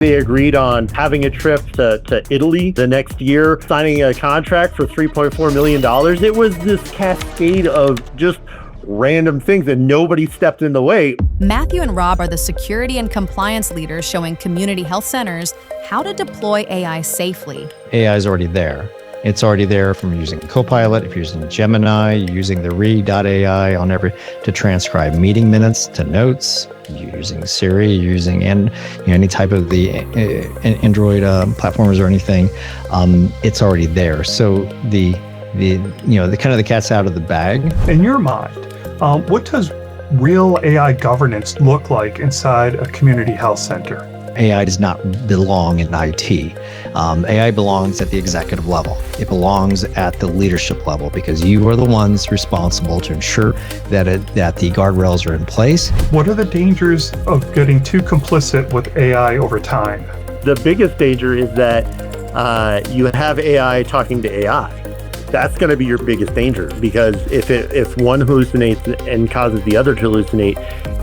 They agreed on having a trip to Italy the next year, signing a contract for $3.4 million. It was this cascade of just random things, and nobody stepped in the way. Matthew and Rob are the security and compliance leaders showing community health centers how to deploy AI safely. AI is already there. It's already there from using Copilot, if you're using Gemini, using the read.ai to transcribe meeting minutes to notes, using Siri, using any type of the Android platforms or anything. It's already there. So the kind of the cat's out of the bag. In your mind, what does real AI governance look like inside a community health center? AI does not belong in IT. AI belongs at the executive level. It belongs at the leadership level because you are the ones responsible to ensure that the guardrails are in place. What are the dangers of getting too complicit with AI over time? The biggest danger is that you have AI talking to AI. That's going to be your biggest danger, because if one hallucinates and causes the other to hallucinate,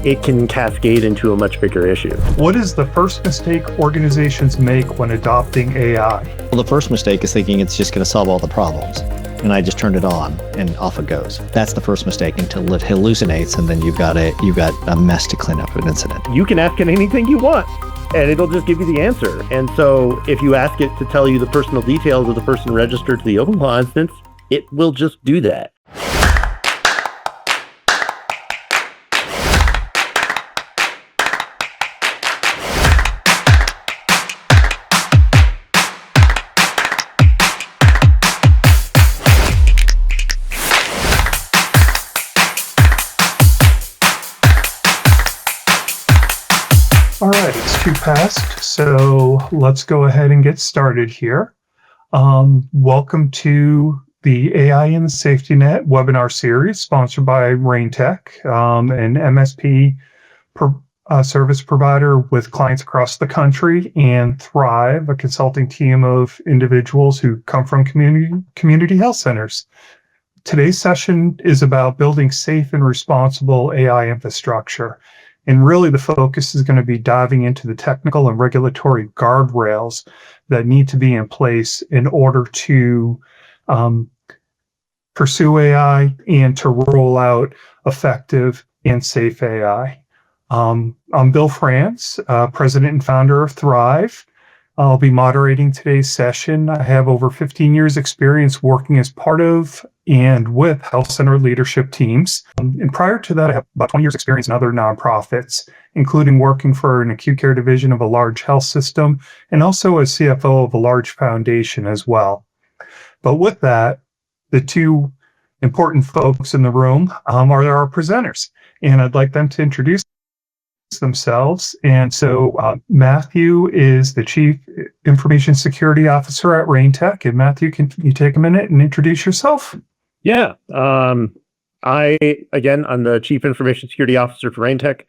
it can cascade into a much bigger issue. What is the first mistake organizations make when adopting AI? Well, the first mistake is thinking it's just going to solve all the problems. And I just turned it on and off it goes. That's the first mistake, until it hallucinates, and then you've got a mess to clean up an incident. You can ask it anything you want, and it'll just give you the answer. And so if you ask it to tell you the personal details of the person registered to the OpenClaw instance, it will just do that. All right, it's 2 past, so let's go ahead and get started here. Welcome to the AI in the Safety Net webinar series sponsored by RainTech, an MSP service provider with clients across the country, and Thrive, a consulting team of individuals who come from community health centers. Today's session is about building safe and responsible AI infrastructure. And really the focus is going to be diving into the technical and regulatory guardrails that need to be in place in order to pursue AI and to roll out effective and safe AI. I'm Bill France, president and founder of Thrive. I'll be moderating today's session. I have over 15 years experience working as part of and with health center leadership teams. And prior to that, I have about 20 years experience in other nonprofits, including working for an acute care division of a large health system and also as CFO of a large foundation as well. But with that, the two important folks in the room are our presenters, and I'd like them to introduce themselves. And so Matthew is the Chief Information Security Officer at RainTech. And Matthew, can you take a minute and introduce yourself? Yeah. I'm the Chief Information Security Officer for RainTech.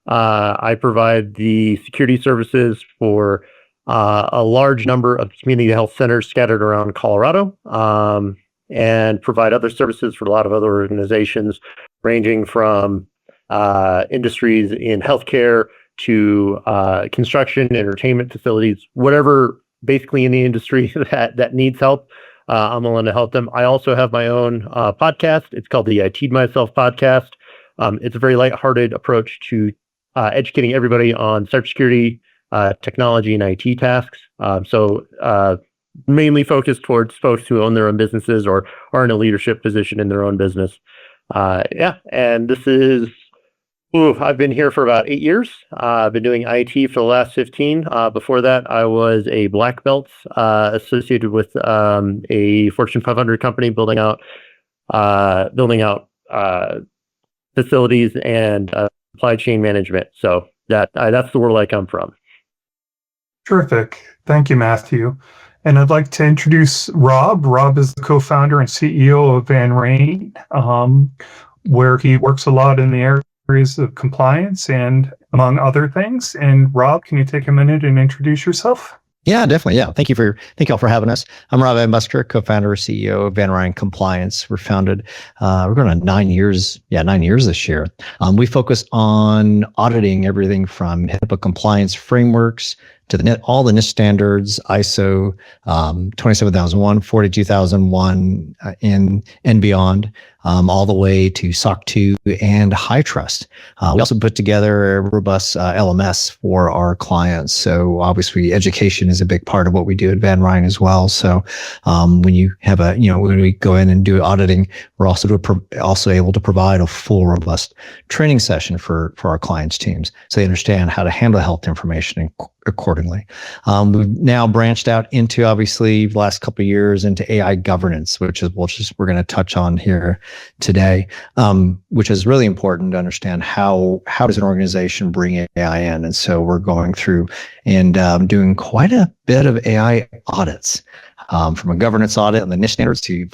I provide the security services for a large number of community health centers scattered around Colorado, and provide other services for a lot of other organizations, ranging from industries in healthcare to construction, entertainment facilities, whatever basically in the industry that needs help. I'm willing to help them. I also have my own podcast. It's called the I T'd Myself podcast. It's a very lighthearted approach to educating everybody on cybersecurity, technology, and IT tasks. So mainly focused towards folks who own their own businesses or are in a leadership position in their own business. And this is, I've been here for about 8 year. I've been doing IT for the last 15. Before that, I was a black belt associated with a Fortune 500 company building out facilities and supply chain management. So that's the world I come from. Terrific. Thank you, Matthew. And I'd like to introduce Rob. Rob is the co-founder and CEO of Van Rain, where he works a lot in the areas of compliance and among other things. And Rob, can you take a minute and introduce yourself? Yeah, definitely. Yeah. Thank you all for having us. I'm Rob Ambusker, co-founder and CEO of Van Ryn Compliance. We're founded, we're going on 9 years. Yeah, 9 years this year. We focus on auditing everything from HIPAA compliance frameworks to all the NIST standards, ISO 27001, 42001, and beyond, all the way to SOC 2 and high trust. We also put together a robust LMS for our clients. So obviously education is a big part of what we do at Van Ryn as well. So when you have when we go in and do auditing, we're also able to provide a full robust training session for our clients' teams so they understand how to handle health information accordingly. We've now branched out into, obviously, the last couple of years into AI governance, which we're going to touch on here today, which is really important to understand how does an organization bring AI in. And so we're going through and doing quite a bit of AI audits, from a governance audit and the NIST standards to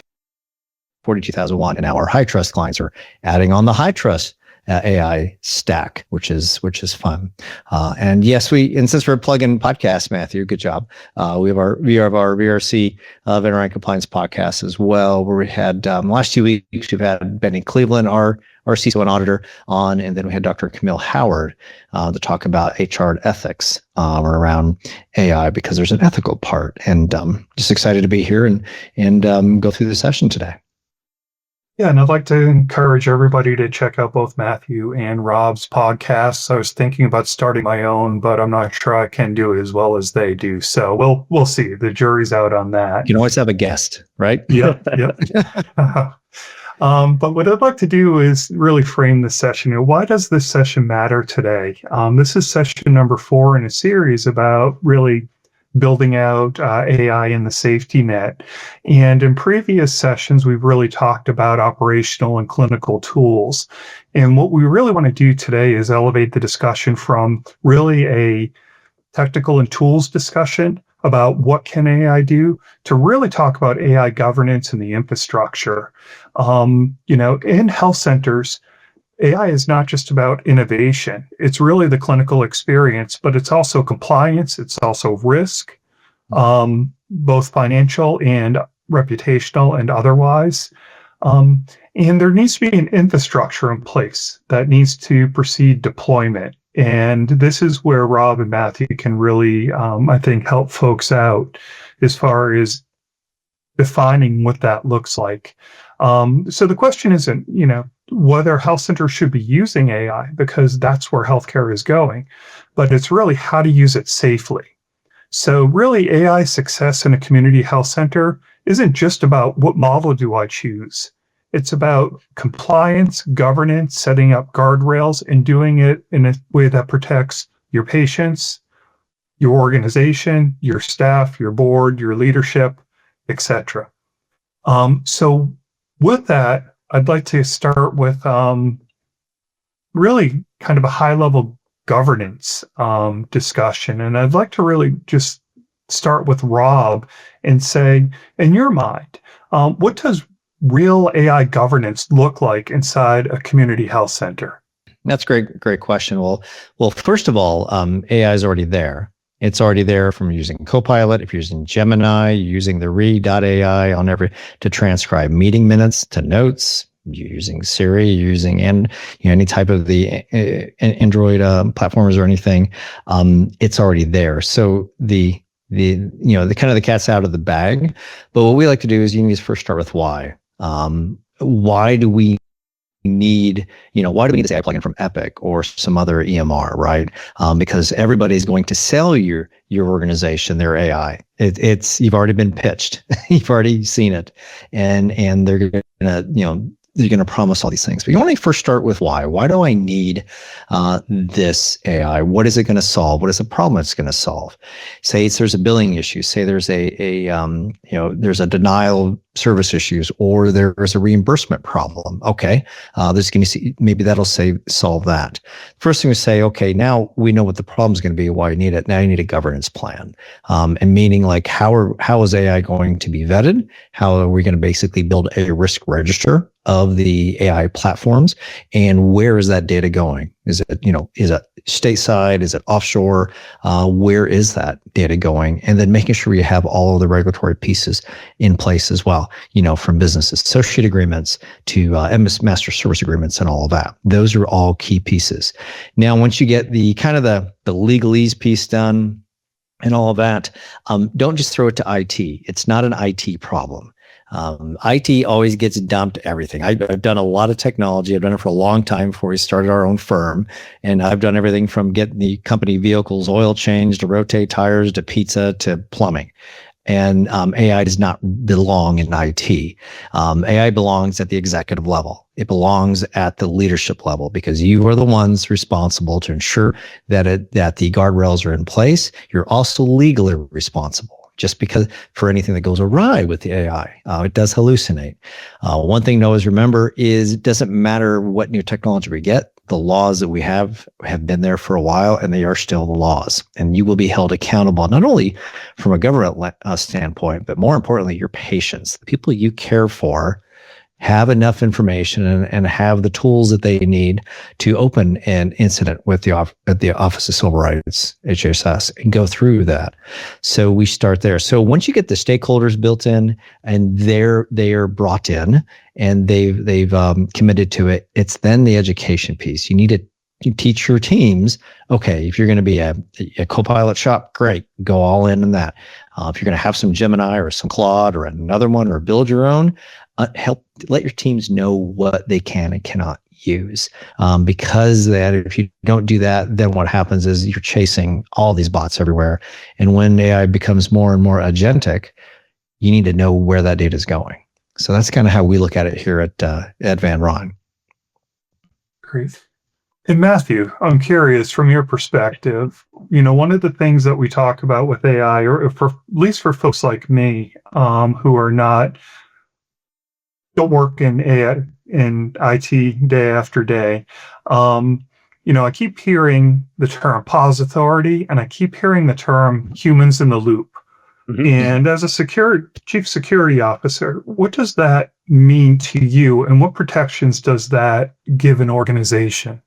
42001, and now our high trust clients are adding on the high trust AI stack, which is fun. And yes, since we're plugging podcasts, Matthew, good job. We have our VRC Van Ryn Compliance podcast as well, where we had last 2 weeks we've had Benny Cleveland, our CISO and auditor, on, and then we had Dr. Camille Howard to talk about HR ethics around AI, because there's an ethical part. And just excited to be here and go through the session today. Yeah, and I'd like to encourage everybody to check out both Matthew and Rob's podcasts. I was thinking about starting my own, but I'm not sure I can do it as well as they do. So we'll see. The jury's out on that. You can always have a guest, right? Yep. But what I'd like to do is really frame this session. Why does this session matter today? This is session number 4 in a series about really building out AI in the safety net. And in previous sessions, we've really talked about operational and clinical tools. And what we really want to do today is elevate the discussion from really a technical and tools discussion about what can AI do to really talk about AI governance and the infrastructure. In health centers, AI is not just about innovation. It's really the clinical experience, but it's also compliance. It's also risk, both financial and reputational and otherwise. And there needs to be an infrastructure in place that needs to precede deployment. And this is where Rob and Matthew can really, I think, help folks out as far as defining what that looks like. So the question isn't, whether health centers should be using AI, because that's where healthcare is going, but it's really how to use it safely. So really, AI success in a community health center isn't just about what model do I choose. It's about compliance, governance, setting up guardrails, and doing it in a way that protects your patients, your organization, your staff, your board, your leadership, etc. So with that, I'd like to start with really kind of a high-level governance discussion. And I'd like to really just start with Rob and say, in your mind, what does real AI governance look like inside a community health center? That's great question. Well, first of all, AI is already there. It's already there from using Copilot. If you're using Gemini, using the read.ai to transcribe meeting minutes to notes. You're using Siri, using any type of the Android platforms or anything. It's already there. So the kind of the cat's out of the bag. But what we like to do is you need to first start with why. Why do we need this AI plugin from Epic or some other EMR, right? Because everybody's going to sell your organization their AI. You've already been pitched, you've already seen it, and they're gonna promise all these things. But you want to first start with why. Why do I need this AI? What is it going to solve? What is the problem it's going to solve? Say there's a billing issue. Say there's there's a denial of service issues, or there's a reimbursement problem. Okay, maybe that'll solve that. First thing we say, okay, now we know what the problem is going to be, why you need it. Now you need a governance plan, and meaning like how is AI going to be vetted? How are we going to basically build a risk register of the AI platforms, and where is that data going? Is it stateside? Is it offshore? Where is that data going? And then making sure you have all of the regulatory pieces in place as well, from business associate agreements to master service agreements and all of that. Those are all key pieces. Now, once you get the kind of the legalese piece done, and all of that, don't just throw it to IT. It's not an IT problem. IT always gets dumped everything. I've done a lot of technology. I've done it for a long time before we started our own firm. And I've done everything from getting the company vehicles oil changed to rotate tires to pizza to plumbing. And AI does not belong in IT. AI belongs at the executive level. It belongs at the leadership level because you are the ones responsible to ensure that the guardrails are in place. You're also legally responsible. Just because for anything that goes awry with the AI, it does hallucinate. One thing to always remember is it doesn't matter what new technology we get. The laws that we have been there for a while, and they are still the laws. And you will be held accountable, not only from a government standpoint, but more importantly, your patients, the people you care for, have enough information and have the tools that they need to open an incident with the Office of Civil Rights, HHS, and go through that. So we start there. So once you get the stakeholders built in and they are brought in and they've committed to it, it's then the education piece. You need to teach your teams, okay, if you're going to be a Copilot shop, great, go all in on that. If you're going to have some Gemini or some Claude or another one or build your own, help let your teams know what they can and cannot use. Because that if you don't do that, then what happens is you're chasing all these bots everywhere. And when AI becomes more and more agentic, you need to know where that data is going. So that's kind of how we look at it here at Van Ron. Great. And Matthew, I'm curious from your perspective, one of the things that we talk about with AI, or for at least for folks like me, who are don't work in AI, in IT day after day, I keep hearing the term pause authority, and I keep hearing the term humans in the loop. Mm-hmm. And as a chief security officer, what does that mean to you, and what protections does that give an organization?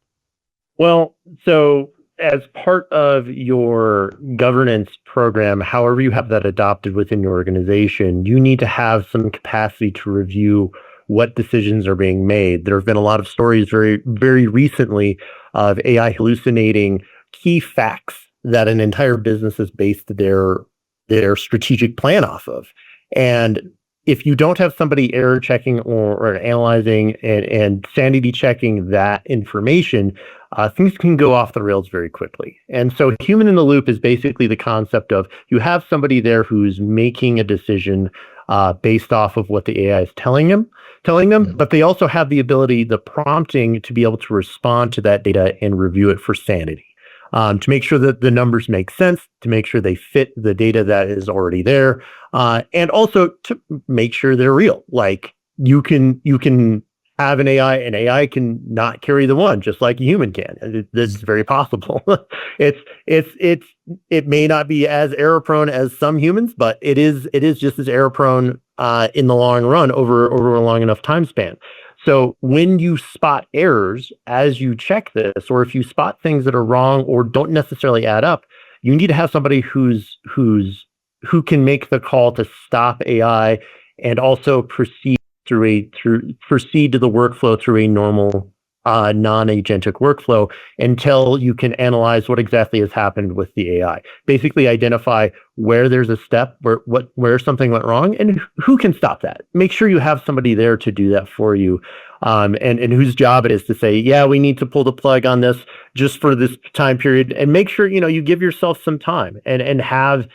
Well, so as part of your governance program, however you have that adopted within your organization, you need to have some capacity to review what decisions are being made. There have been a lot of stories very, very recently of AI hallucinating key facts that an entire business has based their strategic plan off of. And if you don't have somebody error checking or analyzing and sanity checking that information, things can go off the rails very quickly. And so human in the loop is basically the concept of you have somebody there who's making a decision based off of what the AI is telling them, but they also have the ability, the prompting to be able to respond to that data and review it for sanity. To make sure that the numbers make sense, to make sure they fit the data that is already there, and also to make sure they're real. Like you can have an AI, and AI can not carry the one, just like a human can. This is very possible. It may not be as error prone as some humans, but it is just as error prone in the long run over a long enough time span. So when you spot errors as you check this, or if you spot things that are wrong or don't necessarily add up, you need to have somebody who can make the call to stop AI and also proceed to the workflow through a normal non-agentic workflow until you can analyze what exactly has happened with the AI. Basically identify where there's a step, where something went wrong, and who can stop that. Make sure you have somebody there to do that for you, and whose job it is to say, yeah, we need to pull the plug on this just for this time period, and make sure you give yourself some time and have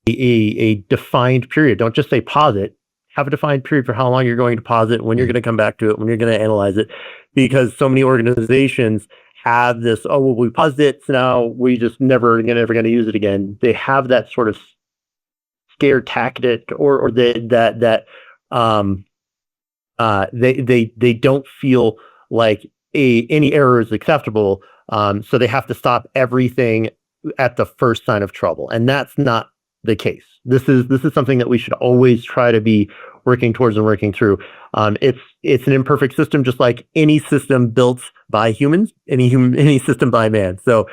a defined period. Don't just say pause it. Have a defined period for how long you're going to pause it, when you're going to come back to it, when you're going to analyze it, because so many organizations have this, oh, well, we paused it, so now we just never going to use it again. They have that sort of scare tactic, or they don't feel like any error is acceptable, so they have to stop everything at the first sign of trouble, and that's not the case. This is something that we should always try to be working towards and working through. It's an imperfect system, just like any system built by humans, any system by man. So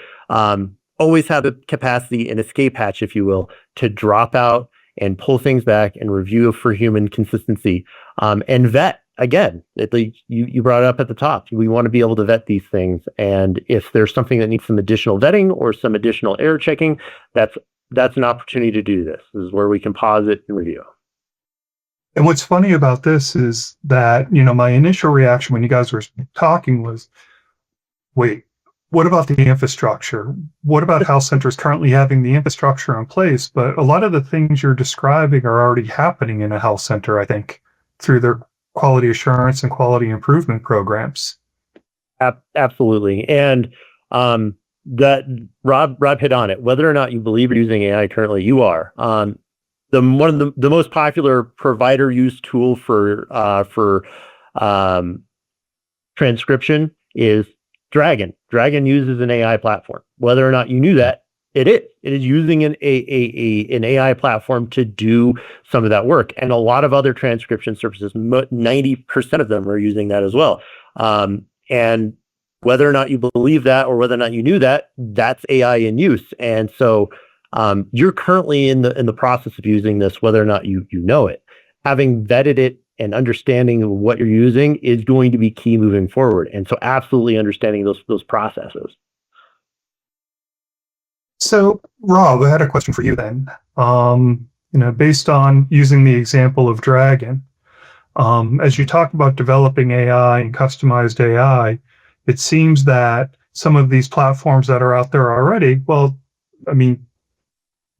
always have the capacity, an escape hatch, if you will, to drop out and pull things back and review for human consistency, and vet. Again, you brought it up at the top. We want to be able to vet these things, and if there's something that needs some additional vetting or some additional error checking, that's that's an opportunity to do this. This is where we can pause it and review. And what's funny about this is that, my initial reaction when you guys were talking was, wait, what about the infrastructure? What about health centers currently having the infrastructure in place? But a lot of the things you're describing are already happening in a health center, I think, through their quality assurance and quality improvement programs. Absolutely. And that Rob hit on it. Whether or not you believe you're using AI currently, you are. One of the most popular provider use tool for transcription is Dragon. Dragon uses an AI platform. Whether or not you knew that, it is using an AI platform to do some of that work. And a lot of other transcription services, 90% of them are using that as well. And whether or not you believe that or whether or not you knew that, that's AI in use. And so you're currently in the process of using this, whether or not you know it. Having vetted it and understanding what you're using is going to be key moving forward. And so absolutely understanding those processes. So, Rob, I had a question for you then. Based on using the example of Dragon, as you talk about developing AI and customized AI, it seems that some of these platforms that are out there already,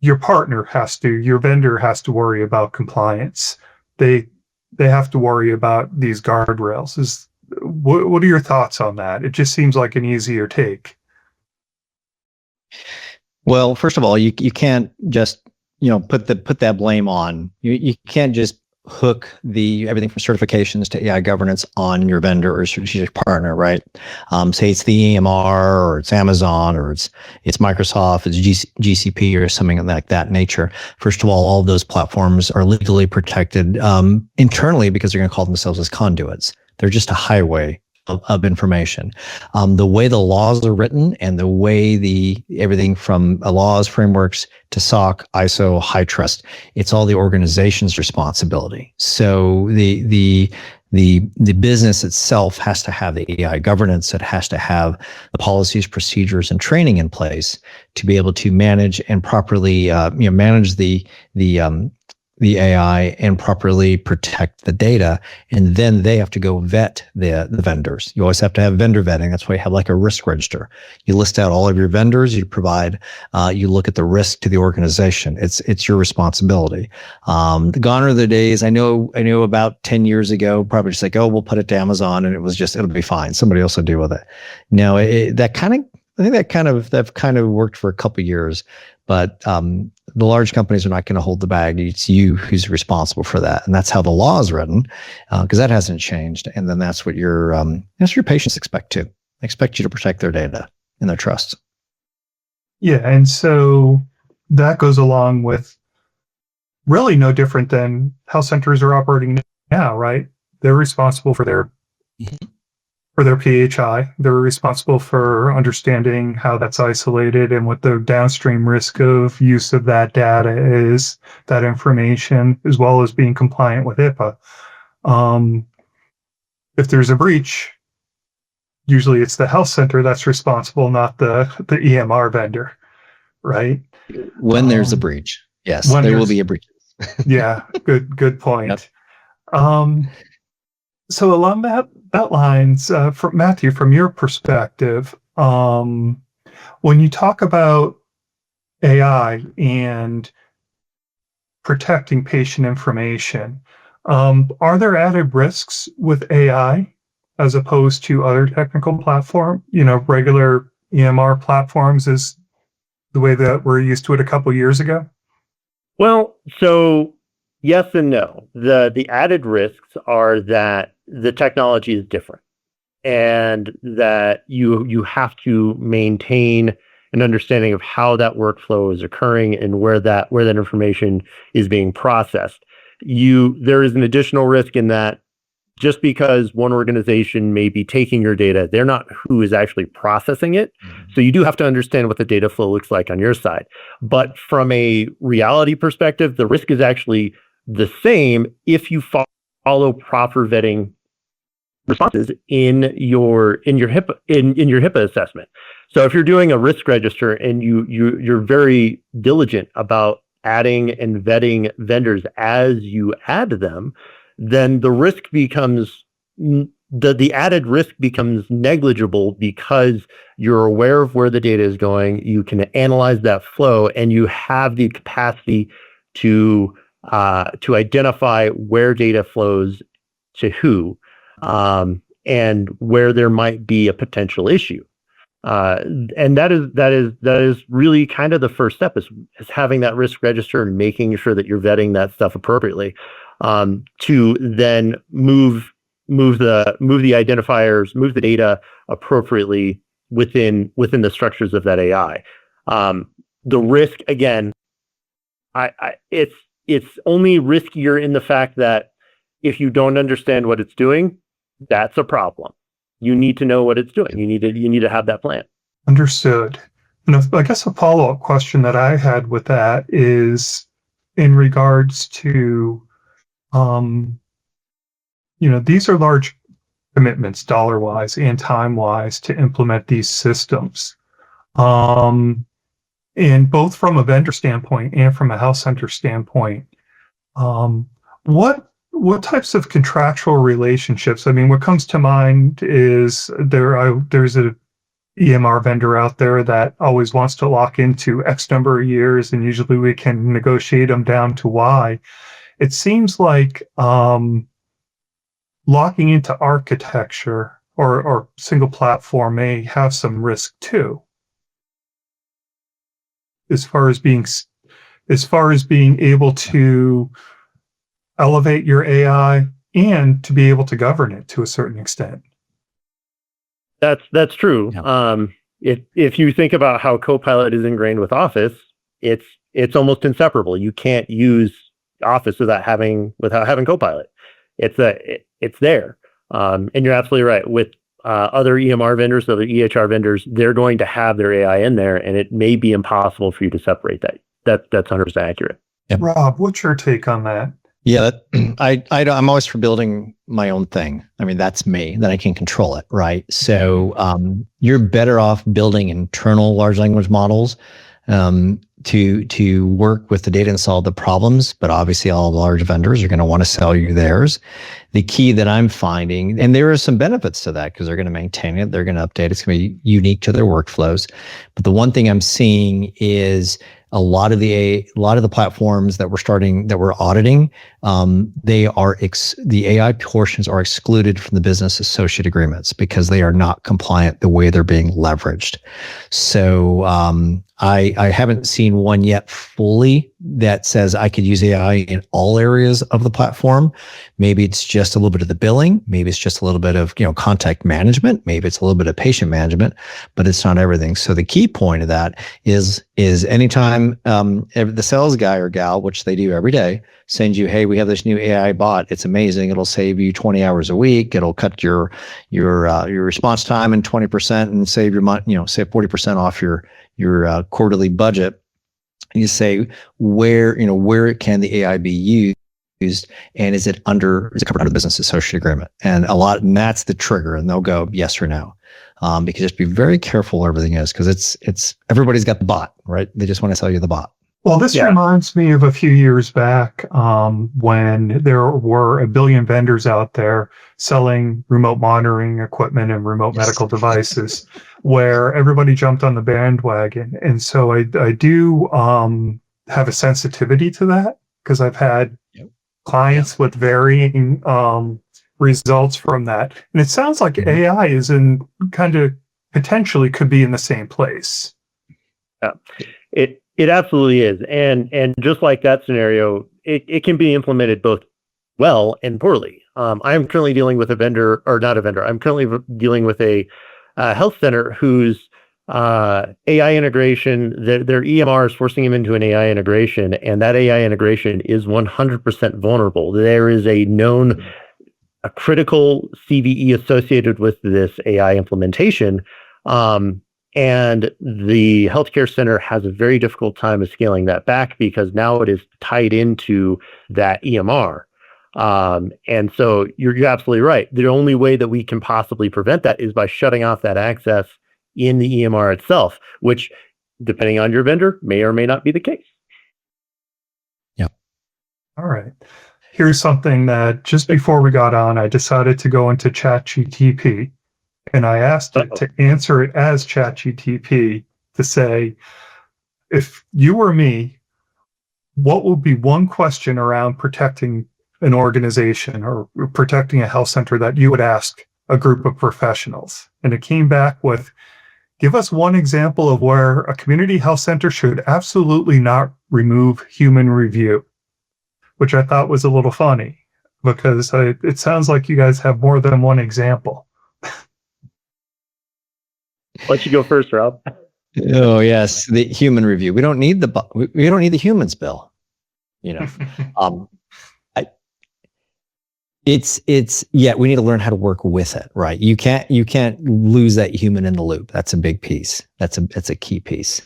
your vendor has to worry about compliance. They have to worry about these guardrails. What are your thoughts on that? It just seems like an easier take. Well, first of all, you can't just put that blame on. You can't just hook everything from certifications to AI governance on your vendor or strategic partner, right? Say it's the EMR or it's Amazon or it's Microsoft, it's GCP or something like that nature. First of all of those platforms are legally protected internally because they're going to call themselves as conduits. They're just a highway of information. The way the laws are written and the way everything from laws, frameworks to SOC, ISO, high trust, it's all the organization's responsibility. So the business itself has to have the AI governance. It has to have the policies, procedures, and training in place to be able to manage and properly manage the AI and properly protect the data. And then they have to go vet the vendors. You always have to have vendor vetting. That's why you have like a risk register. You list out all of your vendors, you look at the risk to the organization. It's your responsibility. Gone are the days, I know about 10 years ago, probably just like, oh, we'll put it to Amazon and it'll be fine. Somebody else will deal with it. No, that kind of worked for a couple of years, but the large companies are not going to hold the bag. It's you who's responsible for that, and that's how the law is written, because that hasn't changed. And then that's what your patients expect too. They expect you to protect their data and their trust. Yeah, and so that goes along with really no different than how centers are operating now, right? They're responsible for their PHI. They're responsible for understanding how that's isolated and what the downstream risk of use of that data is, that information, as well as being compliant with HIPAA. If there's a breach, usually it's the health center that's responsible, not the EMR vendor, right? When there's a breach, yes, there will be a breach. Yeah, good point. Yep. So along that lines, from Matthew, from your perspective, when you talk about AI and protecting patient information, are there added risks with AI as opposed to other technical platform? Regular EMR platforms is the way that we're used to it a couple years ago? Well, so yes and no. The added risks are that the technology is different and that you have to maintain an understanding of how that workflow is occurring and where that information is being processed. There is an additional risk in that just because one organization may be taking your data, they're not who is actually processing it. So you do have to understand what the data flow looks like on your side. But from a reality perspective, the risk is actually the same if you follow proper vetting responses in your HIPAA assessment. So if you're doing a risk register and you're very diligent about adding and vetting vendors as you add them, then the risk becomes the added risk becomes negligible because you're aware of where the data is going. You can analyze that flow, and you have the capacity to identify where data flows to who, and where there might be a potential issue. And that is really kind of the first step is having that risk register and making sure that you're vetting that stuff appropriately, to then move the identifiers, move the data appropriately within the structures of that AI. The risk, again, it's only riskier in the fact that if you don't understand what it's doing, that's a problem. You need to know what it's doing. You need to have that plan. Understood. And I guess a follow-up question that I had with that is in regards to, these are large commitments dollar-wise and time-wise to implement these systems. And both from a vendor standpoint and from a health center standpoint, what types of contractual relationships? I mean, what comes to mind is there's a EMR vendor out there that always wants to lock into X number of years, and usually we can negotiate them down to Y. It seems like locking into architecture or single platform may have some risk too, as far as being able to elevate your AI and to be able to govern it to a certain extent. That's true. Yeah. If you think about how Copilot is ingrained with Office, it's almost inseparable. You can't use Office without having Copilot. It's there. And you're absolutely right. With other EMR vendors, other EHR vendors, they're going to have their AI in there, and it may be impossible for you to separate that. That's 100% accurate. Yep. Rob, what's your take on that? Yeah, I'm always for building my own thing. I mean, that's me. Then I can control it, right? So you're better off building internal large language models to work with the data and solve the problems. But obviously, all the large vendors are going to want to sell you theirs. The key that I'm finding, and there are some benefits to that because they're going to maintain it, they're going to update it. It's going to be unique to their workflows. But the one thing I'm seeing is a lot of the platforms that we're auditing, the AI portions are excluded from the business associate agreements because they are not compliant the way they're being leveraged. So I haven't seen one yet fully that says I could use AI in all areas of the platform. Maybe it's just a little bit of the billing. Maybe it's just a little bit of contact management. Maybe it's a little bit of patient management, but it's not everything. So the key point of that is anytime the sales guy or gal, which they do every day, sends you, hey, we have this new AI bot. It's amazing. It'll save you 20 hours a week. It'll cut your response time in 20% and save your money, save 40% off your quarterly budget. And you say, where can the AI be used, and is it covered under the business associate agreement? And that's the trigger, and they'll go yes or no. Because just be very careful where everything is, because it's everybody's got the bot, right? They just want to sell you the bot. Well, this reminds me of a few years back when there were a billion vendors out there selling remote monitoring equipment and remote medical devices, where everybody jumped on the bandwagon. And so I do have a sensitivity to that, because I've had clients with varying results from that. And it sounds like AI is in kind of potentially could be in the same place. Yeah, it absolutely is. And just like that scenario, it can be implemented both well and poorly. I'm currently dealing with I'm currently dealing with a health center whose AI integration, their EMR is forcing them into an AI integration, and that AI integration is 100% vulnerable. There is a critical CVE associated with this AI implementation. And the healthcare center has a very difficult time of scaling that back because now it is tied into that EMR. And so you're absolutely right. The only way that we can possibly prevent that is by shutting off that access in the EMR itself, which, depending on your vendor, may or may not be the case. Yeah. All right. Here's something that just before we got on, I decided to go into ChatGTP, and I asked it to answer it as ChatGTP to say, if you were me, what would be one question around protecting an organization or protecting a health center that you would ask a group of professionals? And it came back with, give us one example of where a community health center should absolutely not remove human review, which I thought was a little funny because it sounds like you guys have more than one example. Let you go first, Rob. Oh yes, the human review. We don't need the humans, Bill. You know, we need to learn how to work with it, right? You can't lose that human in the loop. That's a big piece. It's a key piece.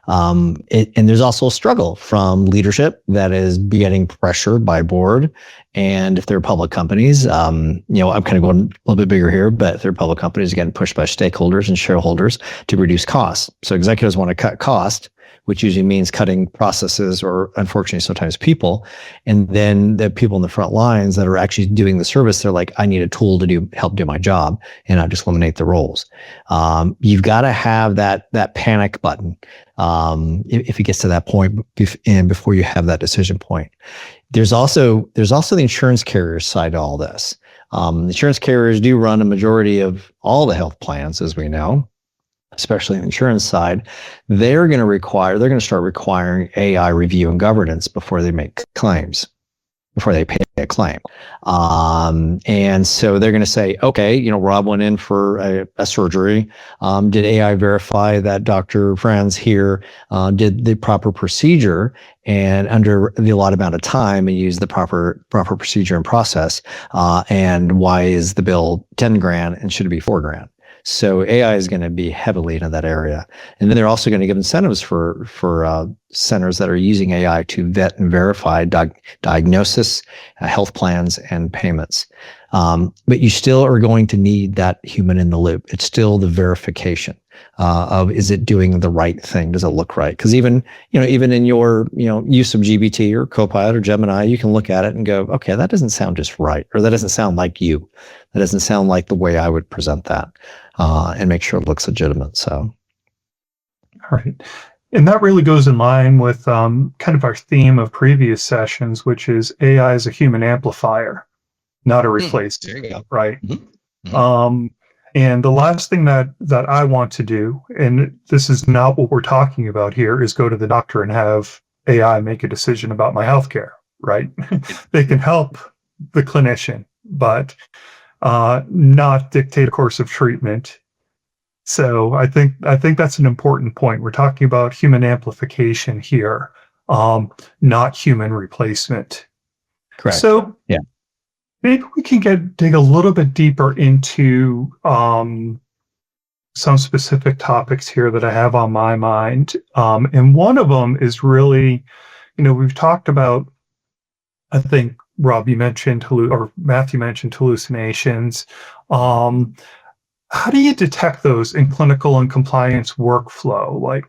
And there's also a struggle from leadership that is getting pressure by board. And if they're public companies, I'm kind of going a little bit bigger here, but if they're public companies, getting pushed by stakeholders and shareholders to reduce costs. So executives want to cut cost, which usually means cutting processes or, unfortunately, sometimes people. And then the people in the front lines that are actually doing the service, they're like, I need a tool to help do my job, and I just eliminate the roles. You've got to have that panic button if it gets to that point, and before you have that decision point. There's also the insurance carrier side to all this. Insurance carriers do run a majority of all the health plans, as we know, especially on the insurance side. They're going to start requiring AI review and governance before they make claims, before they pay a claim. And so they're going to say, okay, Rob went in for a surgery. Did AI verify that Dr. Franz here did the proper procedure and under the allotted amount of time and use the proper procedure and process? And why is the bill 10 grand and should it be 4 grand? So AI is going to be heavily into that area. And then they're also going to give incentives for centers that are using AI to vet and verify diagnosis, health plans, and payments. But you still are going to need that human in the loop. It's still the verification of, is it doing the right thing? Does it look right? Because even in your use of GBT or Copilot or Gemini, you can look at it and go, okay, that doesn't sound just right, or that doesn't sound like you. That doesn't sound like the way I would present that, and make sure it looks legitimate. So, all right. And that really goes in line with kind of our theme of previous sessions, which is AI as a human amplifier, not a replacement. There you go. Right. Mm-hmm. And the last thing that I want to do, and this is not what we're talking about here, is go to the doctor and have AI make a decision about my healthcare, right? They can help the clinician, but not dictate a course of treatment. So I think that's an important point. We're talking about human amplification here, not human replacement. Correct. So yeah. Maybe we can dig a little bit deeper into some specific topics here that I have on my mind. And one of them is really, we've talked about, I think, Rob, you mentioned, or Matthew mentioned hallucinations. How do you detect those in clinical and compliance workflow? Like,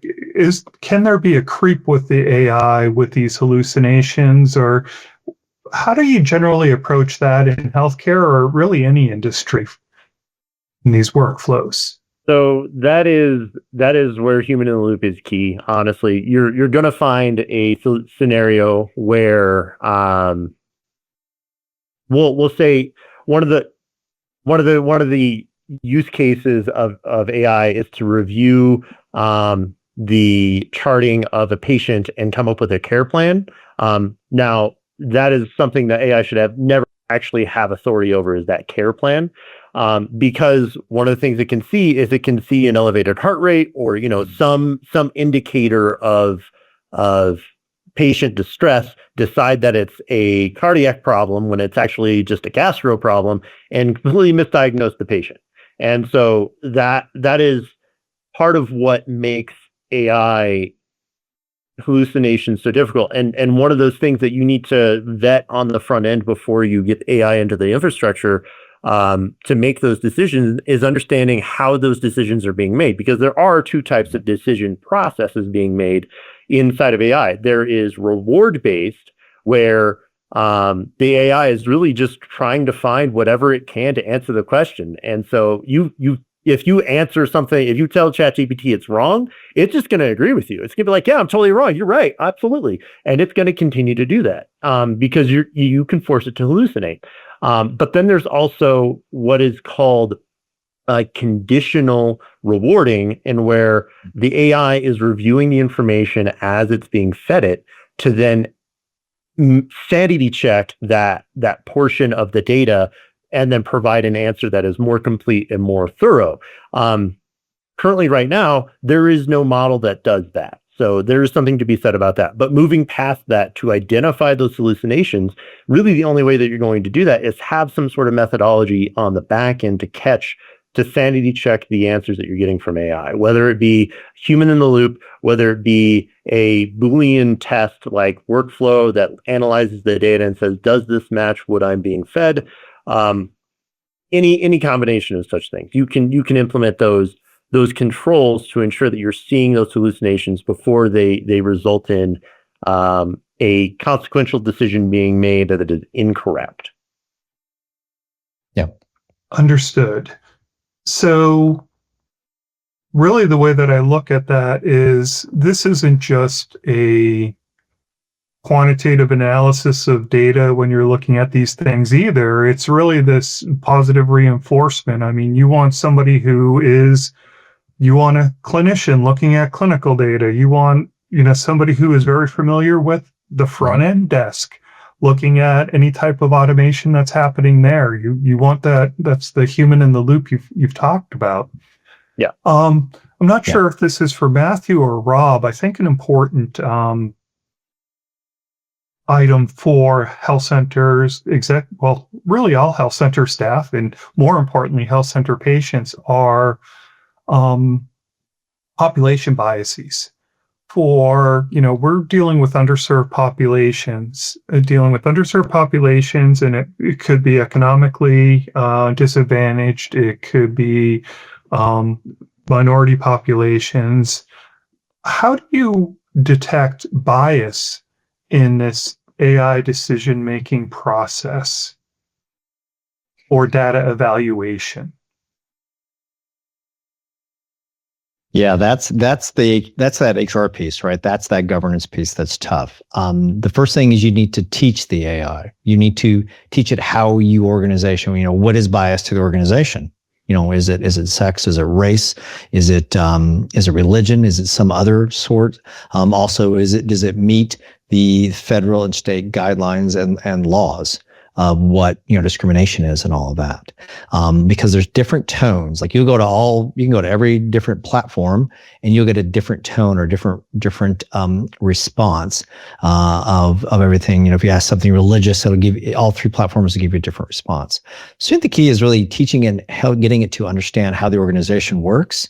can there be a creep with the AI with these hallucinations, or how do you generally approach that in healthcare or really any industry in these workflows? So that is where human in the loop is key. Honestly, you're going to find a scenario where we'll say one of the use cases of AI is to review the charting of a patient and come up with a care plan. Now, that is something that AI should never actually have authority over, is that care plan. Because one of the things it can see is it can see an elevated heart rate or, some indicator of patient distress, decide that it's a cardiac problem when it's actually just a gastro problem, and completely misdiagnose the patient. And so that is part of what makes AI hallucinations so difficult? And one of those things that you need to vet on the front end before you get AI into the infrastructure to make those decisions is understanding how those decisions are being made, because there are two types of decision processes being made inside of AI. There is reward based, where the AI is really just trying to find whatever it can to answer the question. And so if you answer something, if you tell ChatGPT it's wrong, it's just going to agree with you. It's going to be like, yeah, I'm totally wrong. You're right. Absolutely. And it's going to continue to do that because you can force it to hallucinate. But then there's also what is called conditional rewarding, and where the AI is reviewing the information as it's being fed it to then sanity check that portion of the data and then provide an answer that is more complete and more thorough. Currently, right now, there is no model that does that. So there is something to be said about that. But moving past that to identify those hallucinations, really the only way that you're going to do that is have some sort of methodology on the back end to sanity check the answers that you're getting from AI, whether it be human in the loop, whether it be a Boolean test like workflow that analyzes the data and says, does this match what I'm being fed? Any combination of such things. You can implement those controls to ensure that you're seeing those hallucinations before they result in a consequential decision being made that is incorrect. Yeah. Understood. So really the way that I look at that is this isn't just a quantitative analysis of data when you're looking at these things either. It's really this positive reinforcement. I mean, you want a clinician looking at clinical data. You want, somebody who is very familiar with the front end desk, looking at any type of automation that's happening there. You want that's the human in the loop you've talked about. Yeah. I'm not sure if this is for Matthew or Rob. I think an important item for health centers, really all health center staff, and more importantly, health center patients, are population biases. We're dealing with underserved populations, and it could be economically disadvantaged. It could be minority populations. How do you detect bias in this AI decision-making process or data evaluation? Yeah, that's that HR piece, right? That's that governance piece that's tough. The first thing is you need to teach the AI. You need to teach it how you organization, what is bias to the organization? Is it sex? Is it race? Is it religion? Is it some other sort? Also, does it meet the federal and state guidelines and laws of what discrimination is and all of that? Because there's different tones. Like you can go to every different platform and you'll get a different tone or different response of everything. If you ask something religious, it'll give all three platforms will give you a different response. So I think the key is really teaching and getting it to understand how the organization works,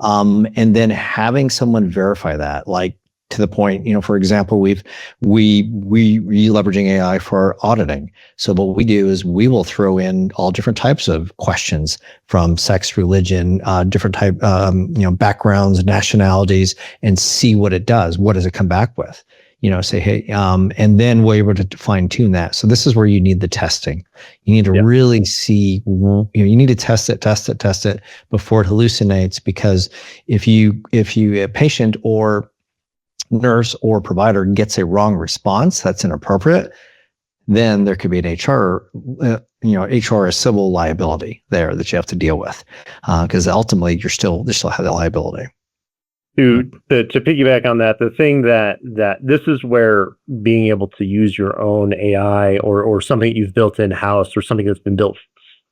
and then having someone verify that, like, to the point, for example, we leveraging AI for auditing. So what we do is we will throw in all different types of questions from sex, religion, different type, backgrounds, nationalities, and see what it does. What does it come back with? Say, hey, and then we're able to fine tune that. So this is where you need the testing. You need to really see, you need to test it before it hallucinates, because if a patient or nurse or provider gets a wrong response that's inappropriate, then there could be an HR is civil liability there that you have to deal with, because ultimately you still have that liability. To piggyback on that, the thing that this is where being able to use your own AI or something you've built in house or something that's been built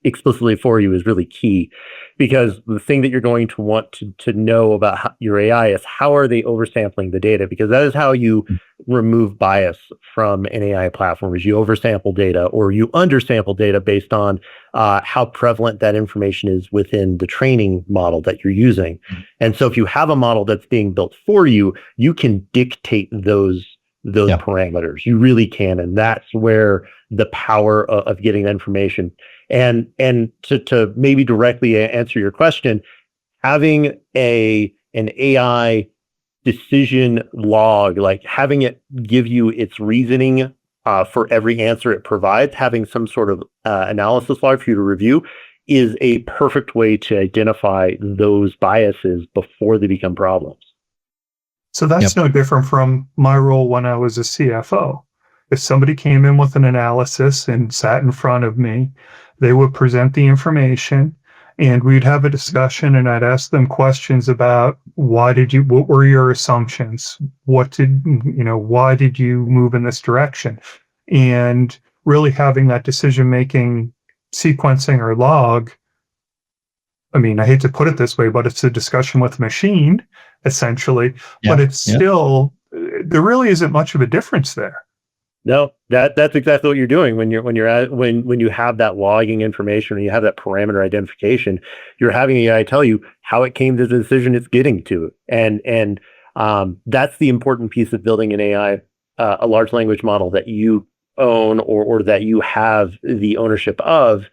explicitly for you is really key, because the thing that you're going to want to know about your AI is how are they oversampling the data, because that is how you remove bias from an AI platform, is you oversample data or you undersample data based on how prevalent that information is within the training model that you're using. And so if you have a model that's being built for you, you can dictate those parameters. You really can. And that's where the power of getting that information. And to maybe directly answer your question, having an AI decision log, like having it give you its reasoning for every answer it provides, having some sort of analysis log for you to review, is a perfect way to identify those biases before they become problems. So that's no different from my role when I was a CFO. If somebody came in with an analysis and sat in front of me, they would present the information and we'd have a discussion, and I'd ask them questions about what were your assumptions? Why did you move in this direction? And really having that decision-making sequencing or log, I mean, I hate to put it this way, but it's a discussion with a machine, essentially. But it's still, there really isn't much of a difference there. No, that's exactly what you're doing when you have that logging information and you have that parameter identification. You're having the AI tell you how it came to the decision it's getting to, and that's the important piece of building an AI, a large language model that you own or that you have the ownership of,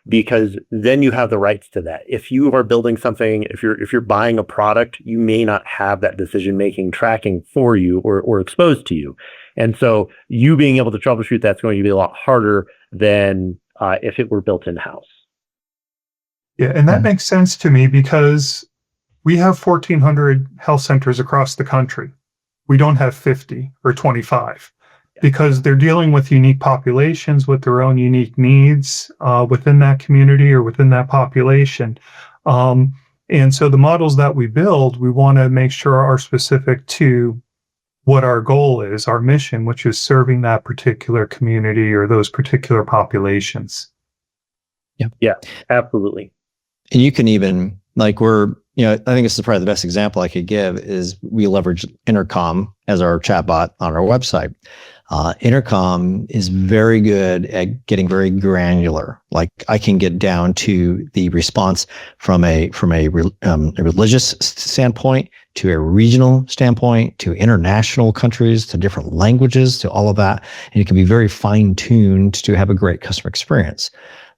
because then you have the rights to that. If you are building something, if you're buying a product, you may not have that decision-making tracking for you or exposed to you. And so you being able to troubleshoot that's going to be a lot harder than if it were built in-house. Yeah, and that makes sense to me because we have 1,400 health centers across the country. We don't have 50 or 25. Because they're dealing with unique populations with their own unique needs within that community or within that population. And so the models that we build, we want to make sure are specific to what our goal is, our mission, which is serving that particular community or those particular populations. Yeah, absolutely. And you can even, I think this is probably the best example I could give is we leverage Intercom as our chatbot on our website. Intercom is very good at getting very granular. Like I can get down to the response from a religious standpoint, to a regional standpoint, to international countries, to different languages, to all of that, and it can be very fine tuned to have a great customer experience.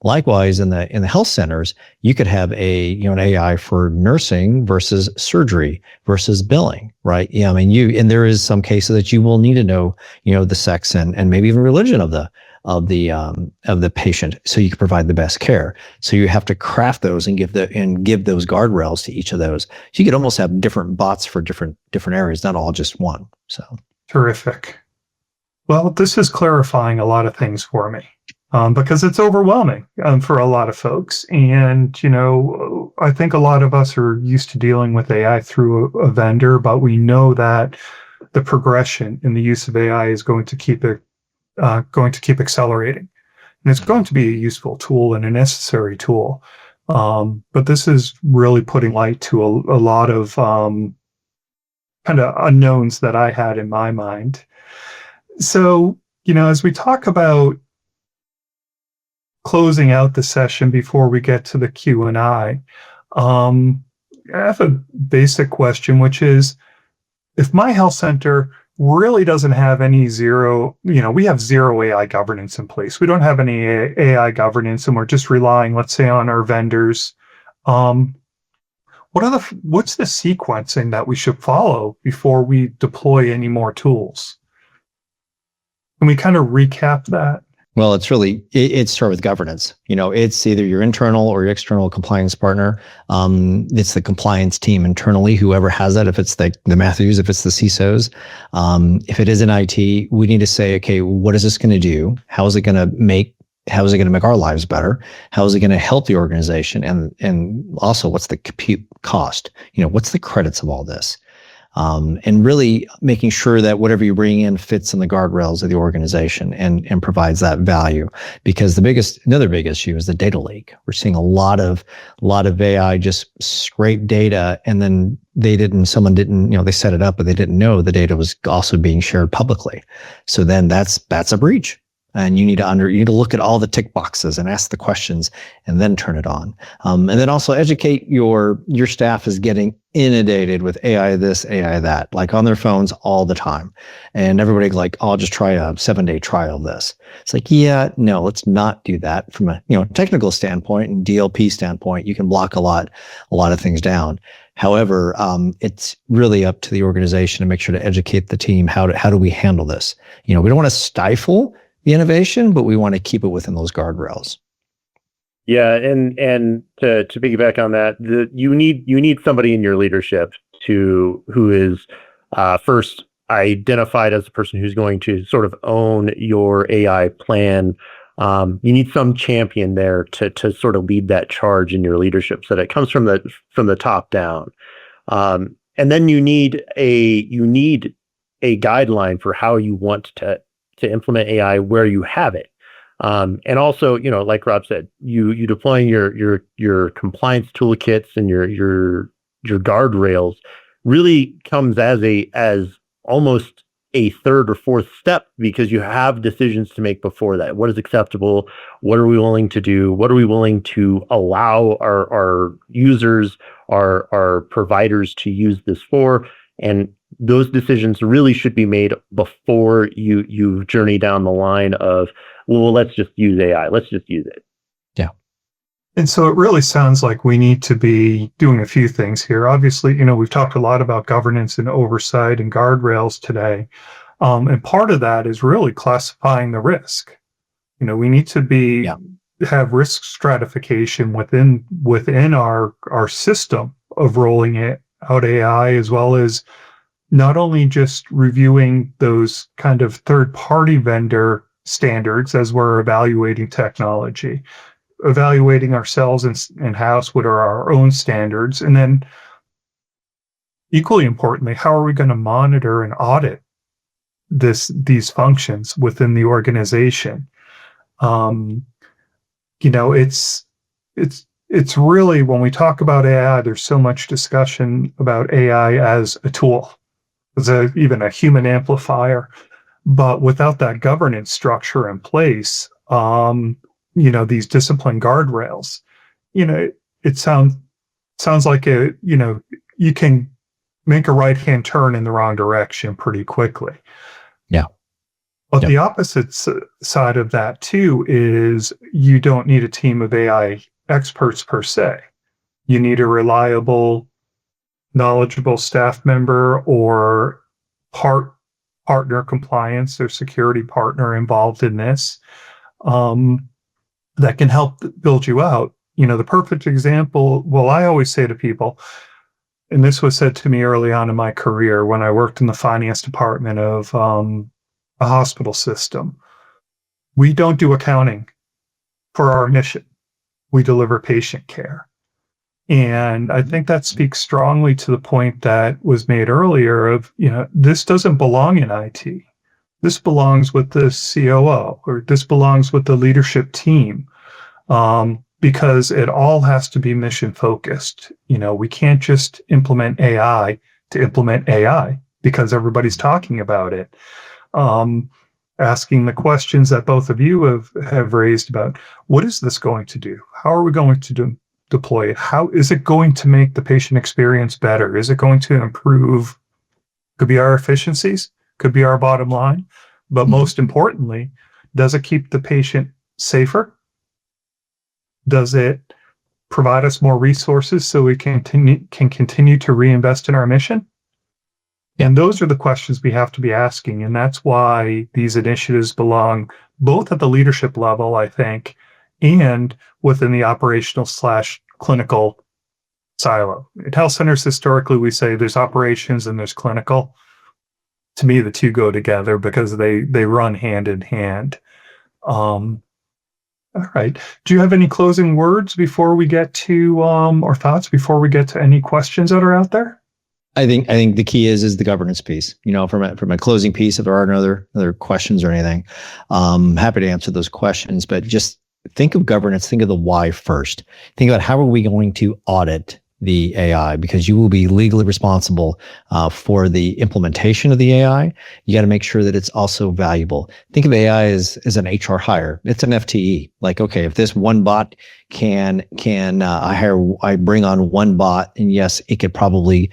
Likewise, in the health centers, you could have an AI for nursing versus surgery versus billing, right? Yeah, I mean, and there is some cases that you will need to know, the sex and maybe even religion of the patient, so you can provide the best care. So you have to craft those and give those guardrails to each of those. So you could almost have different bots for different areas, not all just one. So terrific. Well, this is clarifying a lot of things for me. Because it's overwhelming for a lot of folks. And, I think a lot of us are used to dealing with AI through a vendor, but we know that the progression in the use of AI is going to keep accelerating. And it's going to be a useful tool and a necessary tool. But this is really putting light to a lot of kind of unknowns that I had in my mind. So, as we talk about closing out the session before we get to the Q&A, I have a basic question, which is, if my health center really doesn't have we have zero AI governance in place. We don't have any AI governance, and we're just relying, let's say, on our vendors. What's the sequencing that we should follow before we deploy any more tools? Can we kind of recap that? Well, it's start with governance. It's either your internal or your external compliance partner. It's the compliance team internally, whoever has that. If it's the Matthews, if it's the CISOs, if it is in IT, we need to say, okay, what is this going to do? How is it going to make our lives better? How is it going to help the organization? And also, what's the compute cost? What's the credits of all this? and really making sure that whatever you bring in fits in the guardrails of the organization and provides that value. Because another big issue is the data leak. We're seeing a lot of AI just scrape data, and then someone didn't, they set it up, but they didn't know the data was also being shared publicly. So then that's a breach. And you need to look at all the tick boxes and ask the questions and then turn it on. And then also educate your staff is getting inundated with AI this, AI that, like on their phones all the time. And everybody like, I'll just try a 7-day trial of this. It's like, yeah, no, let's not do that from a technical standpoint and DLP standpoint. You can block a lot of things down. However, it's really up to the organization to make sure to educate the team. How do we handle this? We don't want to stifle the innovation, but we want to keep it within those guardrails. Yeah, and to piggyback on that, you need somebody in your leadership who is first identified as the person who's going to sort of own your AI plan. You need some champion there to sort of lead that charge in your leadership, so that it comes from the top down. And then you need a guideline for how you want to implement AI where you have it. And also, like Rob said, you deploying your compliance toolkits and your guardrails really comes as almost a third or fourth step, because you have decisions to make before that. What is acceptable? What are we willing to do? What are we willing to allow our users, our providers to use this for? And those decisions really should be made before you journey down the line of, well, let's just use AI. Let's just use it. Yeah. And so it really sounds like we need to be doing a few things here. Obviously, we've talked a lot about governance and oversight and guardrails today. And part of that is really classifying the risk. We need to have risk stratification within our system of rolling it out AI, as well as not only just reviewing those kind of third-party vendor standards as we're evaluating technology, evaluating ourselves in-house, what are our own standards, and then equally importantly, how are we going to monitor and audit these functions within the organization? It's really, when we talk about AI, there's so much discussion about AI as a tool, as even a human amplifier. But without that governance structure in place, these discipline guardrails, it sounds like you can make a right-hand turn in the wrong direction pretty quickly. Yeah. But the opposite side of that too is you don't need a team of AI experts per se. You need a reliable, knowledgeable staff member or partner compliance or security partner involved in this that can help build you out. The perfect example, well, I always say to people, and this was said to me early on in my career when I worked in the finance department of a hospital system, we don't do accounting for our mission. We deliver patient care. And I think that speaks strongly to the point that was made earlier of, this doesn't belong in IT. This belongs with the COO, or this belongs with the leadership team, because it all has to be mission focused. We can't just implement AI to implement AI because everybody's talking about it. Asking the questions that both of you have raised about, what is this going to do? How are we going to deploy it? How is it going to make the patient experience better? Is it going to improve? Could be our efficiencies, could be our bottom line, but most importantly, does it keep the patient safer? Does it provide us more resources so we can continue to reinvest in our mission? And those are the questions we have to be asking. And that's why these initiatives belong both at the leadership level, I think, and within the operational / clinical silo. At health centers, historically, we say there's operations and there's clinical. To me, the two go together because they run hand in hand. All right. Do you have any closing words before we get to, or thoughts before we get to any questions that are out there? I think the key is the governance piece. From a closing piece, if there are no other questions or anything, happy to answer those questions. But just think of governance. Think of the why first. Think about how are we going to audit the AI, because you will be legally responsible for the implementation of the AI. You got to make sure that it's also valuable. Think of AI as an HR hire. It's an FTE. Like, okay, if this one bot can I bring on one bot, and yes, it could probably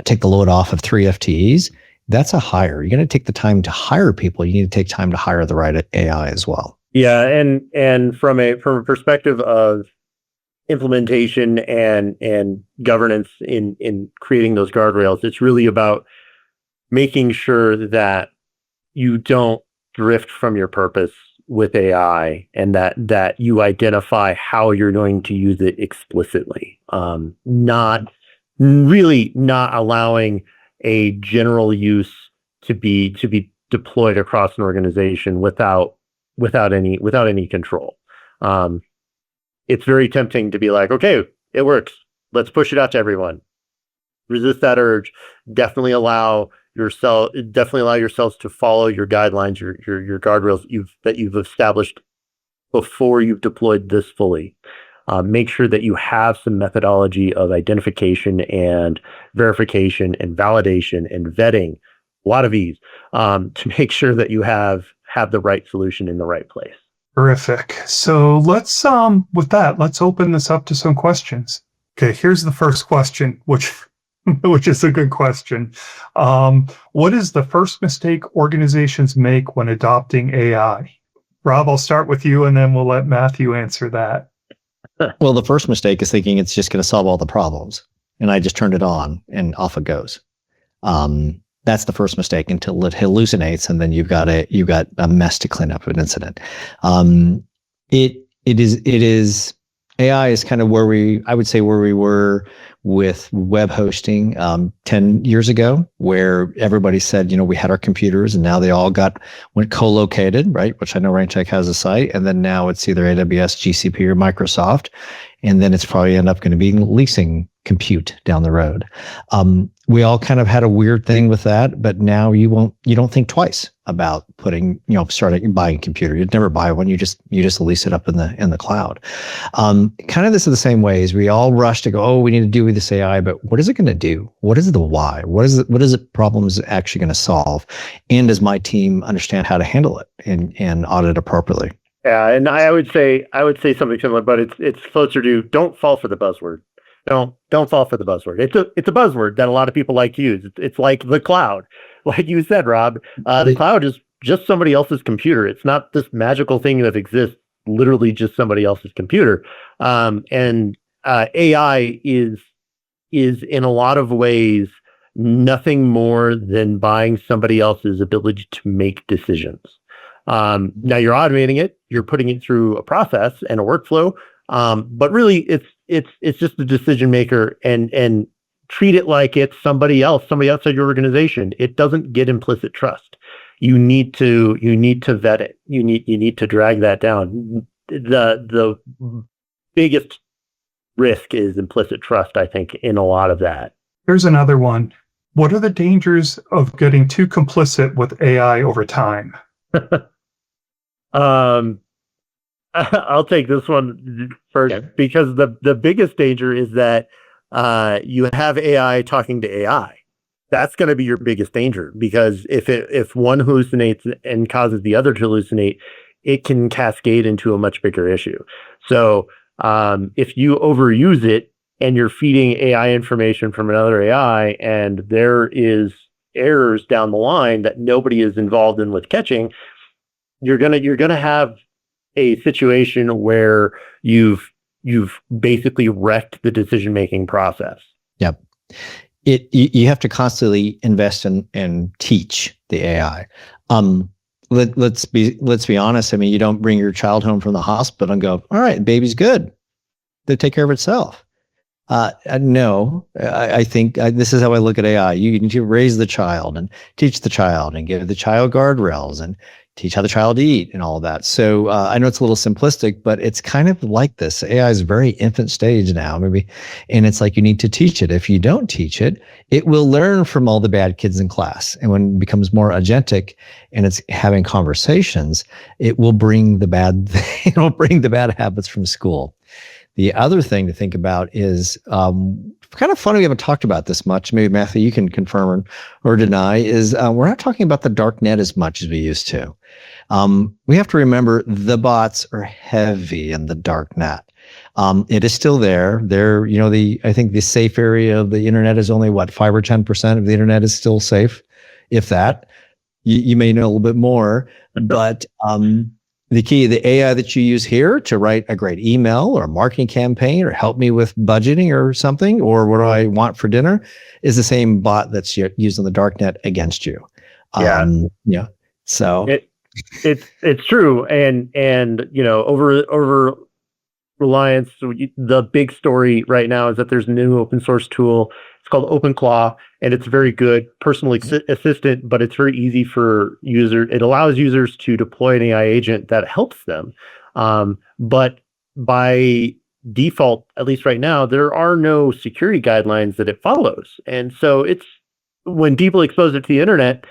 take the load off of 3 FTEs. That's a hire. You're going to take the time to hire people. You need to take time to hire the right AI as well. Yeah, and from a perspective of implementation and governance in creating those guardrails, it's really about making sure that you don't drift from your purpose with AI, and that you identify how you're going to use it explicitly. Not allowing a general use to be deployed across an organization without any control. It's very tempting to be like, okay, it works, let's push it out to everyone. Resist that urge. Definitely allow yourselves to follow your guidelines, your guardrails that you've established before you've deployed this fully. Make sure that you have some methodology of identification and verification and validation and vetting, a lot of E's, to make sure that you have the right solution in the right place. Terrific. So let's open this up to some questions. Okay, here's the first question, which is a good question. What is the first mistake organizations make when adopting AI? Rob, I'll start with you, and then we'll let Matthew answer that. Well, the first mistake is thinking it's just going to solve all the problems, and I just turned it on and off it goes. That's the first mistake, until it hallucinates, and then you've got a mess to clean up, an incident. It is AI is kind of I would say where we were with web hosting 10 years ago, where everybody said, we had our computers, and now they all went co-located, right? Which I know RainTech has a site, and then now it's either AWS, GCP, or Microsoft, and then it's probably end up going to be leasing compute down the road. We all kind of had a weird thing with that, but now you don't think twice about starting buying a computer. You'd never buy one. You just lease it up in the cloud. Kind of this is the same way as we all rush to go, oh, we need to do with this AI, but what is it going to do? What is the why? What is it problems actually going to solve? And does my team understand how to handle it and audit appropriately? Yeah, and I would say something similar, but it's closer to don't fall for the buzzword. Don't fall for the buzzword. It's a buzzword that a lot of people like to use. It's like the cloud, like you said, Rob. The cloud is just somebody else's computer. It's not this magical thing that exists. Literally, just somebody else's computer. And AI is in a lot of ways nothing more than buying somebody else's ability to make decisions. Now you're automating it. You're putting it through a process and a workflow. But really, it's just the decision maker, and treat it like it's somebody outside your organization. It doesn't get implicit trust. You need to vet it. You need to drag that down. The biggest risk is implicit trust, I think, in a lot of that. Here's another one. What are the dangers of getting too complicit with AI over time? I'll take this one first, because the biggest danger is that you have AI talking to AI. That's going to be your biggest danger, because if one hallucinates and causes the other to hallucinate, it can cascade into a much bigger issue. So if you overuse it and you're feeding AI information from another AI, and there is errors down the line that nobody is involved in with catching, you're gonna have a situation where you've basically wrecked the decision-making process. Yep. You have to constantly invest in and teach the AI. Let's be honest. I mean, you don't bring your child home from the hospital and go, all right, baby's good, they'll take care of itself. No, I think this is how I look at AI. You need to raise the child and teach the child and give the child guardrails and teach how the child to eat and all of that. So I know it's a little simplistic, but it's kind of like this. AI is very infant stage now, maybe. And it's like you need to teach it. If you don't teach it, it will learn from all the bad kids in class. And when it becomes more agentic and it's having conversations, it will bring the bad habits from school. The other thing to think about is kind of funny. We haven't talked about this much. Maybe Matthew, you can confirm or deny. Is we're not talking about the dark net as much as we used to. We have to remember the bots are heavy in the dark net. It is still there. I think the safe area of the internet is only 5 or 10% of the internet is still safe, if that. You may know a little bit more, but the AI that you use here to write a great email or a marketing campaign or help me with budgeting or something, or what do I want for dinner, is the same bot that's used on the darknet against you. Yeah. So it's true. And over reliance. So the big story right now is that there's a new open source tool. It's called OpenClaw, and it's very good personal assistant, but it's very easy for users. It allows users to deploy an AI agent that helps them. But by default, at least right now, there are no security guidelines that it follows. And so when people expose it to the internet,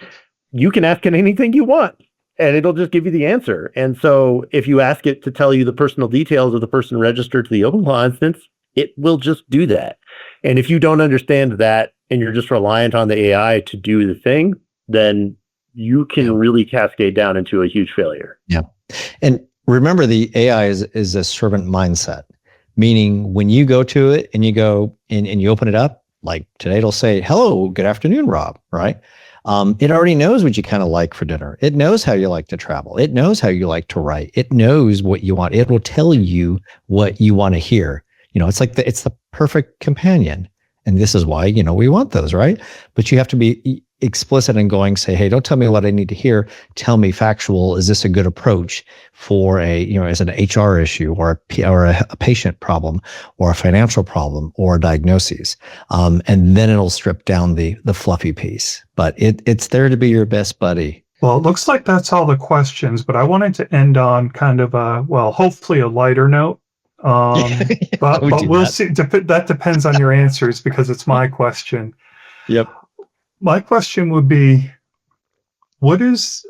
you can ask it anything you want, and it'll just give you the answer. And so if you ask it to tell you the personal details of the person registered to the OpenClaw instance, it will just do that. And if you don't understand that and you're just reliant on the AI to do the thing, then you can really cascade down into a huge failure. Yeah. And remember, the AI is a servant mindset, meaning when you go to it and you go and you open it up, like today it'll say, "Hello, good afternoon, Rob," right? It already knows what you kind of like for dinner. It knows how you like to travel. It knows how you like to write. It knows what you want. It will tell you what you want to hear. It's like it's the perfect companion. And this is why, we want those, right? But you have to be explicit in say, hey, don't tell me what I need to hear. Tell me factual. Is this a good approach for as an HR issue or a patient problem or a financial problem or a diagnosis? And then it'll strip down the fluffy piece. But it's there to be your best buddy. Well, it looks like that's all the questions, but I wanted to end on kind of hopefully a lighter note. But we'll see. That depends on your answers because it's my question. Yep. My question would be, what is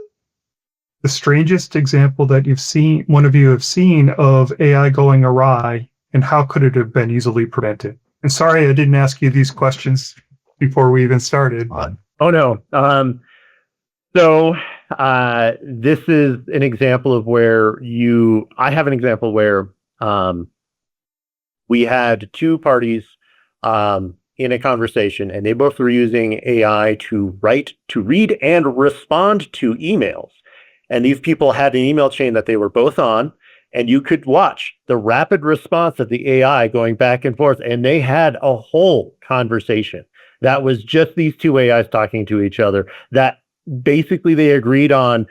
the strangest example that one of you have seen of AI going awry, and how could it have been easily prevented? And sorry, I didn't ask you these questions before we even started. Oh no. So this is an example of where I have an example where we had two parties in a conversation, and they both were using AI to read and respond to emails. And these people had an email chain that they were both on, and you could watch the rapid response of the AI going back and forth. And they had a whole conversation that was just these two AIs talking to each other, that basically they agreed on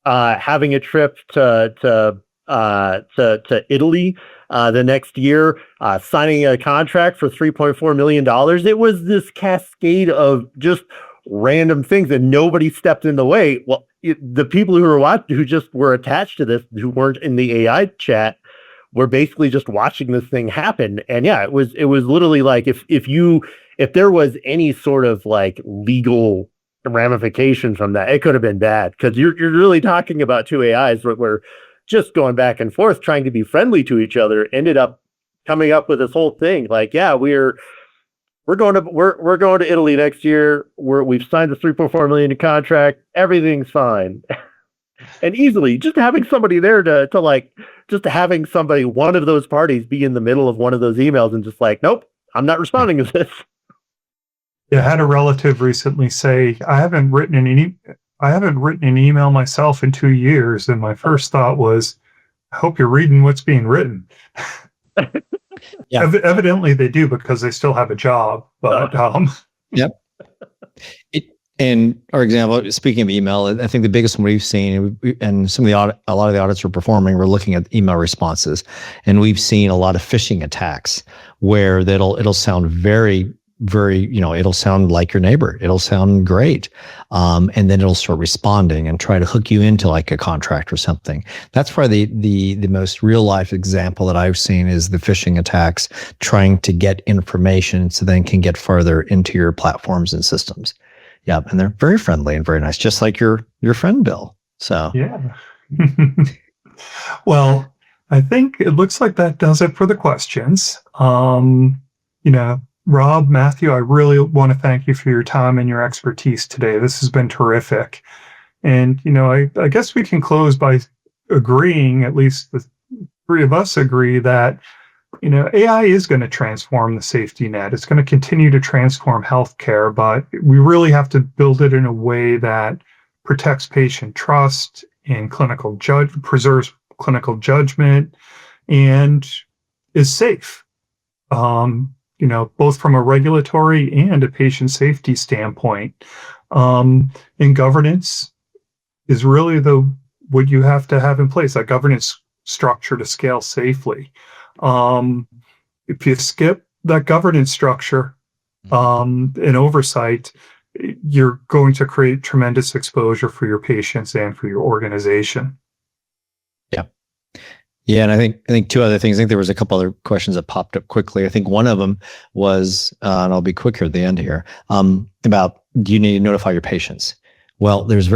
having a trip to Italy the next year, signing a contract for $3.4 million. It was this cascade of just random things, and nobody stepped in the way. Well, the people who just were attached to this, who weren't in the AI chat, were basically just watching this thing happen. And yeah, it was literally like if there was any sort of like legal ramification from that, it could have been bad, because you're really talking about two AIs where just going back and forth, trying to be friendly to each other, ended up coming up with this whole thing. Like, yeah, we're going to Italy next year. We've signed the $3.4 million contract. Everything's fine. And easily just having somebody there having one of those parties be in the middle of one of those emails and just like, nope, I'm not responding to this. Yeah, I had a relative recently say, I haven't written an email myself in 2 years. And my first thought was, I hope you're reading what's being written. Yeah. Evidently they do, because they still have a job. But Yep. And our example, speaking of email, I think the biggest one we've seen, and a lot of the audits we're performing, we're looking at email responses, and we've seen a lot of phishing attacks where it'll sound very very, it'll sound like your neighbor. It'll sound great. And then it'll start responding and try to hook you into like a contract or something. That's probably the most real life example that I've seen is the phishing attacks trying to get information so then can get further into your platforms and systems. Yeah. And they're very friendly and very nice, just like your friend, Bill. So, yeah. Well, I think it looks like that does it for the questions. Rob, Matthew, I really want to thank you for your time and your expertise today. This has been terrific. And, I guess we can close by agreeing, at least the three of us agree that, AI is going to transform the safety net. It's going to continue to transform healthcare, but we really have to build it in a way that protects patient trust and preserves clinical judgment and is safe. Both from a regulatory and a patient safety standpoint. And governance is really what you have to have in place, that governance structure to scale safely. If you skip that governance structure and oversight, you're going to create tremendous exposure for your patients and for your organization. Yeah, and I think two other things. I think there was a couple other questions that popped up quickly. I think one of them was, and I'll be quick here at the end here, about do you need to notify your patients? Well, there's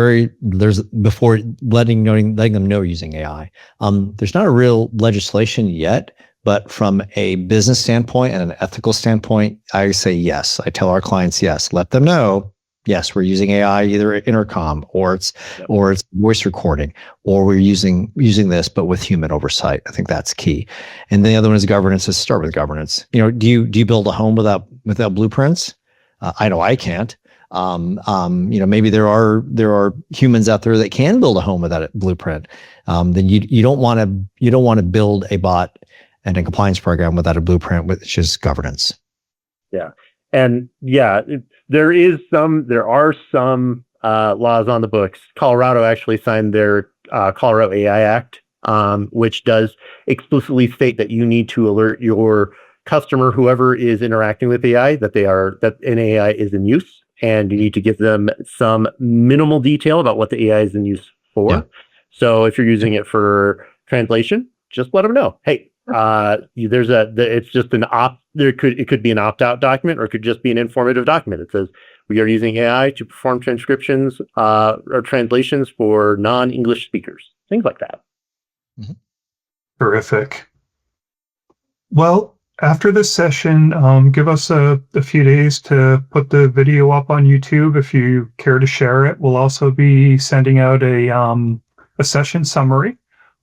before letting them know using AI. There's not a real legislation yet, but from a business standpoint and an ethical standpoint, I say yes. I tell our clients yes. Let them know. Yes, we're using AI, either intercom or it's voice recording, or we're using this, but with human oversight. I think that's key. And the other one is governance. Let's start with governance. Do you build a home without blueprints? I know I can't. Maybe there are humans out there that can build a home without a blueprint. Then you don't want to build a bot and a compliance program without a blueprint, which is governance. Yeah, and there are some laws on the books. Colorado actually signed their Colorado AI Act, which does explicitly state that you need to alert your customer, whoever is interacting with AI, that an AI is in use, and you need to give them some minimal detail about what the AI is in use for. Yeah. So if you're using it for translation, just let them know. Hey, it could be an opt-out document, or it could just be an informative document. It says we are using AI to perform transcriptions or translations for non-English speakers, things like that. Mm-hmm. Terrific. Well, after this session, give us a few days to put the video up on YouTube if you care to share it. We'll also be sending out a session summary,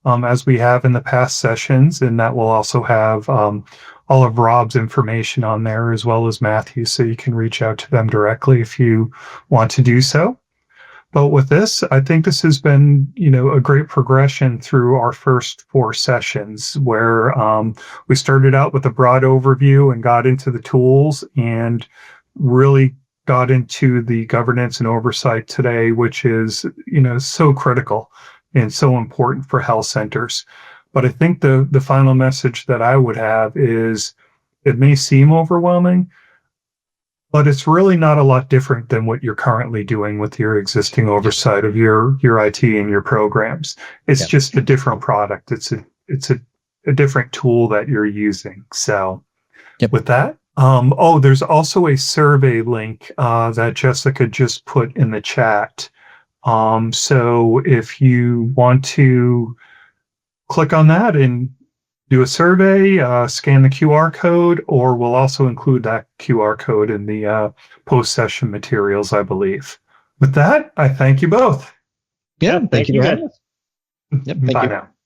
as we have in the past sessions, and that will also have all of Rob's information on there, as well as Matthew's, so you can reach out to them directly if you want to do so. But with this, I think this has been, a great progression through our first 4 sessions, where we started out with a broad overview and got into the tools and really got into the governance and oversight today, which is, so critical and so important for health centers. But I think the final message that I would have is, it may seem overwhelming, but it's really not a lot different than what you're currently doing with your existing oversight of your IT and your programs. It's just a different product. It's a different tool that you're using. So with that, there's also a survey link that Jessica just put in the chat. So if you want to click on that and do a survey, scan the QR code, or we'll also include that QR code in the post-session materials, I believe. With that, I thank you both. Yeah, thank you. Guys. Yep, thank Bye you. now.